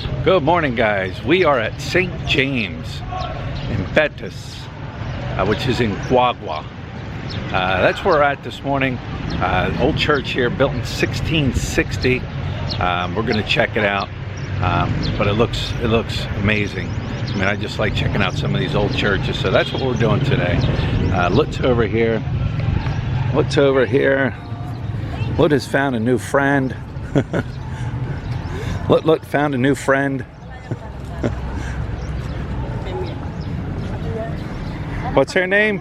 Good morning, guys. We are at St. James in Betis, which is in Guagua. That's where we're at this morning. Old church here, built in 1660. We're going to check it out, but it looks amazing. I mean, I just like checking out some of these old churches, so that's what we're doing today. Look over here. What's over here? Look has found a new friend. Look, found a new friend. What's her name?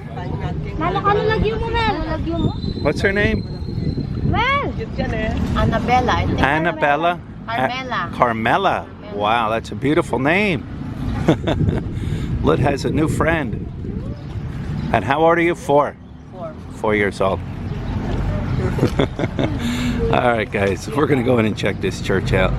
What's her name? Annabella. Annabella? Carmela. Carmela. Wow, that's a beautiful name. Lit has a new friend. And how old are you? 4? 4 years old. Alright guys, we're going to go in and check this church out.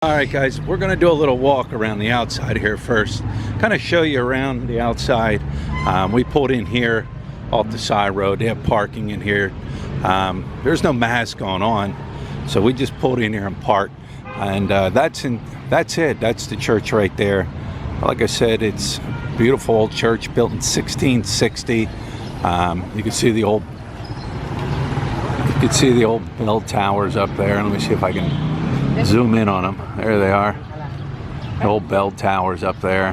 Alright guys, we're going to do a little walk around the outside here first. Kind of show you around the outside. We pulled in here off the side road. They have parking in here. There's no mass going on, so we just pulled in here and parked. And that's it. That's the church right there. Like I said, it's a beautiful old church built in 1660. You can see the old bell towers up there. Let me see if I can zoom in on them. There they are. The old bell towers up there.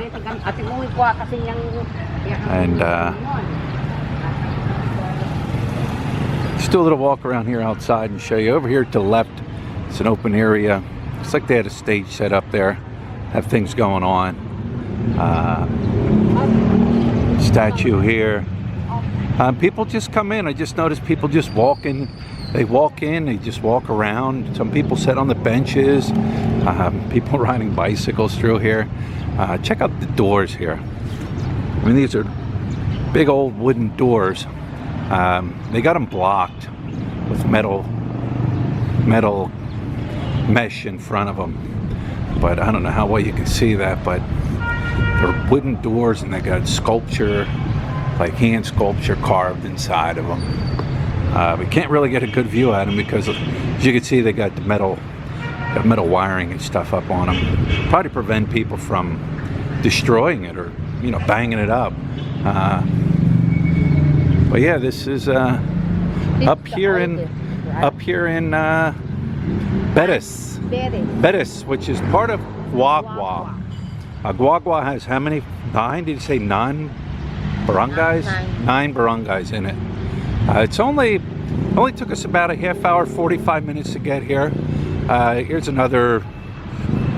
And just do a little walk around here outside and show you. Over here to the left, it's an open area. Looks like they had a stage set up there. Have things going on. Statue here. People just come in. I just noticed people just walking. They walk in, they just walk around. Some people sit on the benches. People riding bicycles through here. Check out the doors here. I mean, these are big old wooden doors. They got them blocked with metal mesh in front of them. But I don't know how well you can see that, but they're wooden doors and they got sculpture, like hand sculpture carved inside of them. We can't really get a good view at them because, as you can see, they got the metal wiring and stuff up on them. Probably prevent people from destroying it or you know, banging it up. But yeah, this is up here in Betis, which is part of Guagua. Guagua has how many? 9? Did you say 9 barangays? 9 barangays in it. It's only took us about a half hour, 45 minutes to get here. Here's another,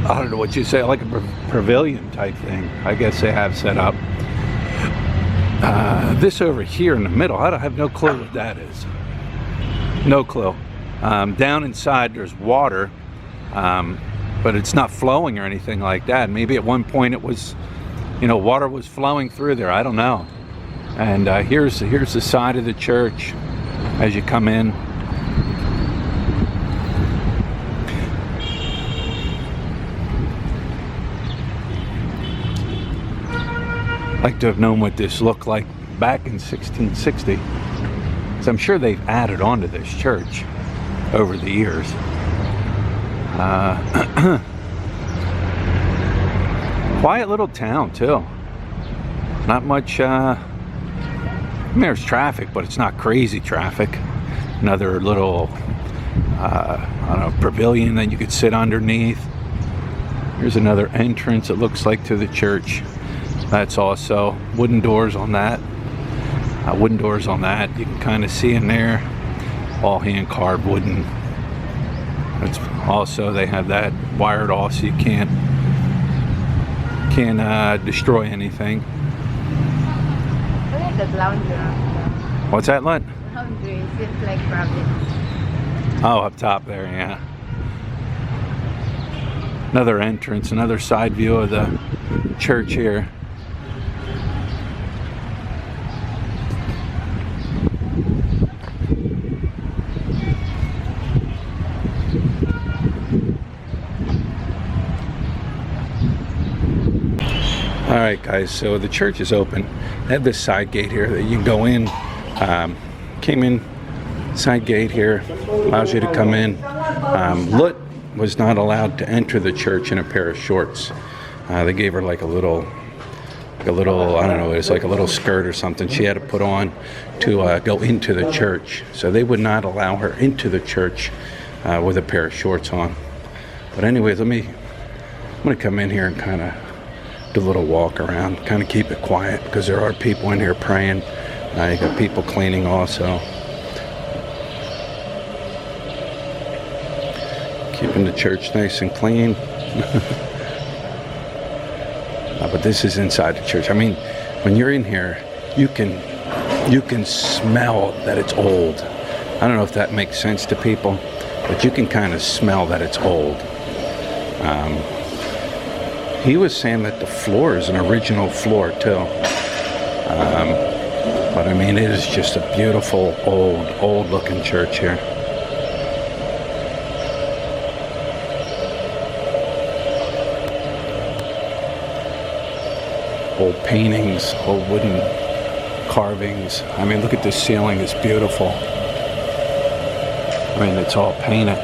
I don't know what you say, like a pavilion type thing, I guess they have set up. This over here in the middle, I have no clue what that is. No clue. Down inside there's water, but it's not flowing or anything like that. Maybe at one point it was, you know, water was flowing through there. I don't know. And here's the side of the church as you come in. I'd like to have known what this looked like back in 1660. So I'm sure they've added on to this church over the years. Quiet little town too. Not much, I mean, there's traffic, but it's not crazy traffic. Another little, I don't know, pavilion that you could sit underneath. Here's another entrance, it looks like, to the church. That's also wooden doors on that. Wooden doors on that. You can kind of see in there, all hand carved wooden. It's also, they have that wired off so you can't destroy anything. Look at the lounger. What's that, Len? Laundry seems like probably. Oh, up top there, yeah. Another entrance, another side view of the church here. Alright guys, so the church is open. They have this side gate here that you can go in. Came in, side gate here, allows you to come in. Lut was not allowed to enter the church in a pair of shorts. They gave her like a little, I don't know, it's like a little skirt or something she had to put on to go into the church. So they would not allow her into the church with a pair of shorts on. But anyways, I'm gonna come in here and kind of do a little walk around, kind of keep it quiet because there are people in here praying. You got people cleaning also. Keeping the church nice and clean. But this is inside the church. I mean, when you're in here, you can smell that it's old. I don't know if that makes sense to people, but you can kind of smell that it's old. He was saying that the floor is an original floor too. But I mean, it is just a beautiful, old looking church here. Old paintings, old wooden carvings. I mean, look at this ceiling, it's beautiful. I mean, it's all painted.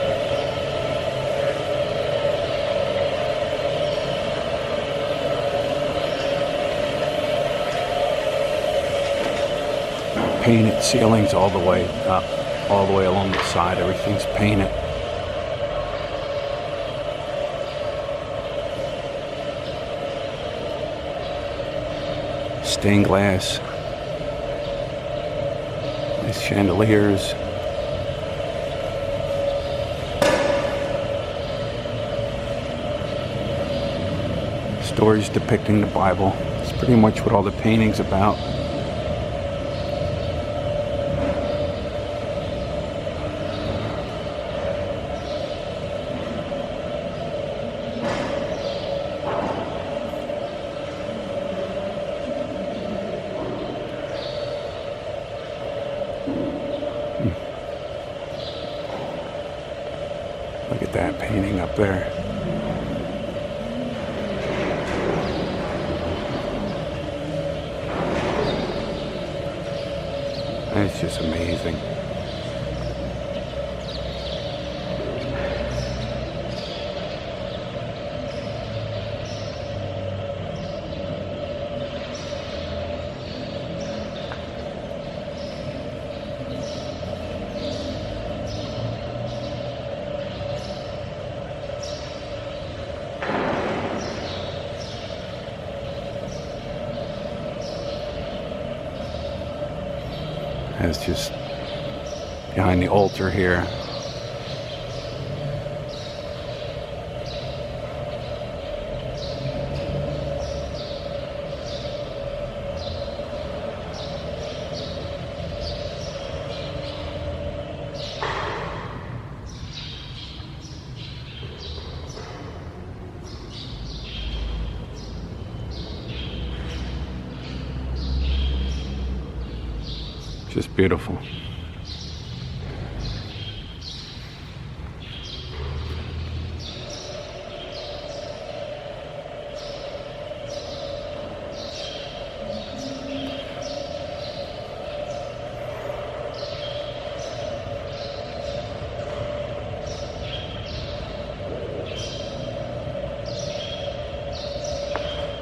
Painted ceilings all the way up, all the way along the side, everything's painted. Stained glass, nice chandeliers. Stories depicting the Bible. It's pretty much what all the painting's about. Look at that painting up there. It's just amazing. It's just behind the altar here. Just beautiful.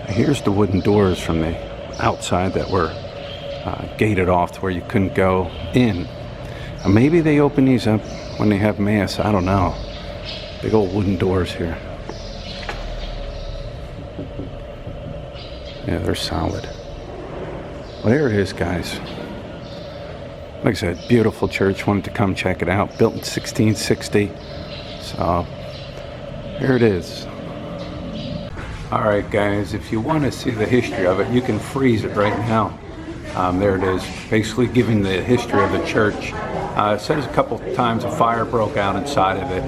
Here's the wooden doors from the outside that were gated off to where you couldn't go in. Maybe they open these up when they have mass. I don't know. Big old wooden doors here. Yeah, they're solid. Well, there it is, guys. Like I said, beautiful church. Wanted to come check it out. Built in 1660. So here it is. Alright guys, if you want to see the history of it, you can freeze it right now. There it is, basically giving the history of the church. It says a couple times a fire broke out inside of it,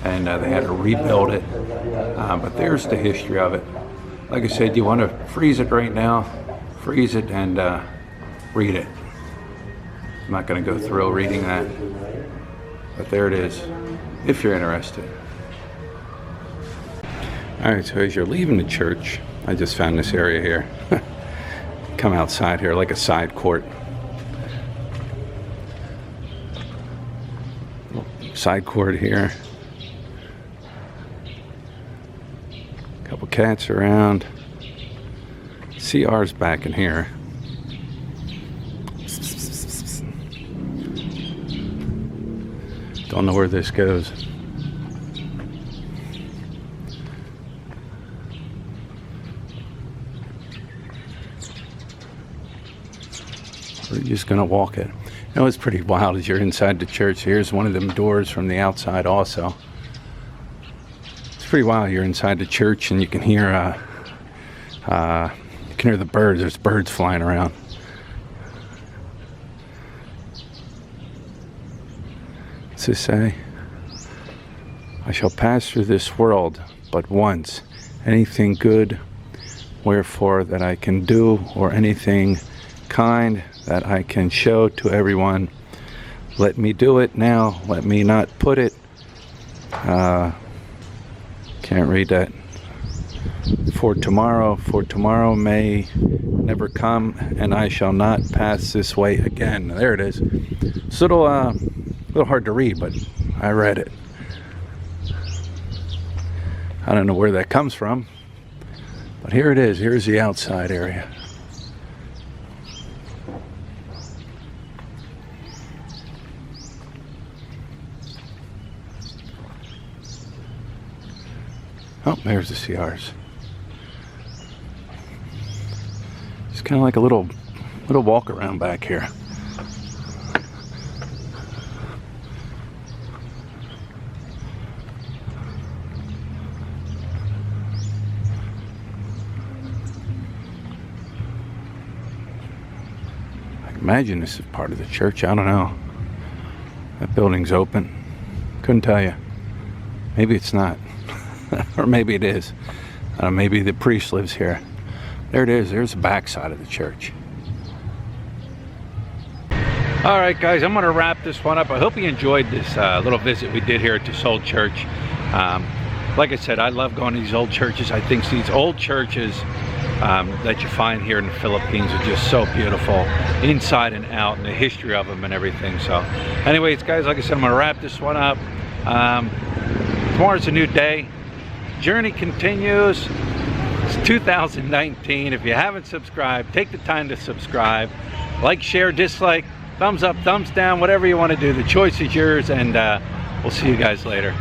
and they had to rebuild it. But there's the history of it. Like I said, you want to freeze it right now, freeze it and read it. I'm not going to go through reading that, but there it is, if you're interested. Alright, so as you're leaving the church, I just found this area here. Come outside here like a side court. Side court here. Couple cats around. CR's back in here. Don't know where this goes. We're just gonna walk it. You know, it's pretty wild as you're inside the church. Here's one of them doors from the outside also. It's pretty wild. You're inside the church and you can hear the birds. There's birds flying around. What's this say? I shall pass through this world but once. Anything good, wherefore that I can do, or anything kind that I can show to everyone, let me do it now. Let me not put it. Can't read that. For tomorrow may never come, and I shall not pass this way again. There it is. It's a little hard to read, but I read it. I don't know where that comes from, but here it is. Here's the outside area. Oh, there's the CRs. It's kind of like a little walk around back here. I imagine this is part of the church. I don't know. That building's open. Couldn't tell you. Maybe it's not. Or maybe it is. Maybe the priest lives here. There it is. There's the back side of the church. Alright guys, I'm going to wrap this one up. I hope you enjoyed this little visit we did here at this old church. Like I said, I love going to these old churches. I think these old churches that you find here in the Philippines are just so beautiful, inside and out, and the history of them and everything. So anyways guys, like I said, I'm going to wrap this one up. Tomorrow's a new day. Journey continues. It's 2019. If you haven't subscribed, take the time to subscribe. Like, share, dislike, thumbs up, thumbs down, whatever you want to do. The choice is yours, and we'll see you guys later.